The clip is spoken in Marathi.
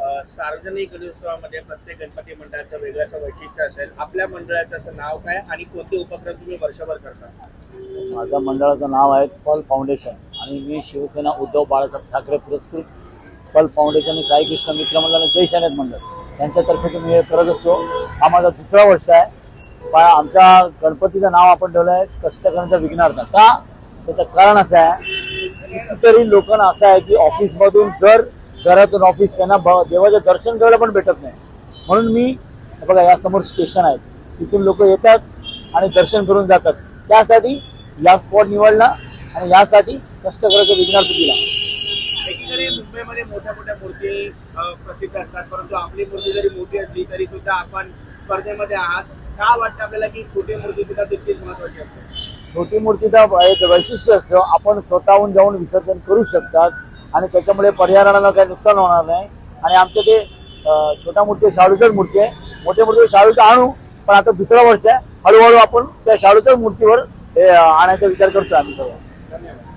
सार्वजनिक गणेशोत्सवामध्ये प्रत्येक गणपती मंडळाचं वेगळं असं वैशिष्ट्य असेल. आपल्या मंडळाचं असं नाव काय आणि कोणते उपक्रम तुम्ही वर्षभर करता? माझ्या मंडळाचं नाव आहे पल फाउंडेशन आणि मी शिवसेना उद्धव बाळासाहेब ठाकरे पुरस्कृत पल फाउंडेशन आणि साई कृष्ण मित्र मंडळ आणि जय शर्यत मंडळ यांच्यातर्फे मी हे करत असतो. हा माझा दुसरा वर्ष आहे. पण आमच्या गणपतीचं नाव आपण ठेवलं आहे कष्ट करण्याचा विघ्नार्थ. का? त्याचं कारण असं आहे, कितीतरी लोकांना असं आहे की ऑफिसमधून घरातून ऑफिस त्यांना देवाचं दर्शन करायला पण भेटत नाही. म्हणून मी बघा यासमोर स्टेशन आहे, तिथून लोक येतात आणि दर्शन करून जातात. त्यासाठी या स्पॉट निवडला आणि यासाठी कष्ट करायचा विघ्नार्थ दिला. एकीकडे मुंबईमध्ये मोठ्या मोठ्या मूर्ती प्रसिद्ध असतात, परंतु आपली मूर्ती जरी मोठी असली तरी सुद्धा आपण स्पर्धेमध्ये आहात. का वाटतं आपल्याला की छोटी मूर्ती सुद्धा तितकीच महत्वाची असते? छोटी मूर्तीचा एक वैशिष्ट्य असतं, आपण स्वतःहून जाऊन विसर्जन करू शकतात आणि त्याच्यामुळे पर्यावरणाला काही नुकसान होणार नाही. आणि आमचं ते छोट्या मूर्ती शाडूच्याच मूर्ती आहे. मोठ्या मूर्ती शाडूचं आणू, पण आता दुसरं वर्ष आहे, हळूहळू आपण त्या शाडूच्या मूर्तीवर आणायचा विचार करतो आम्ही सर्व. धन्यवाद.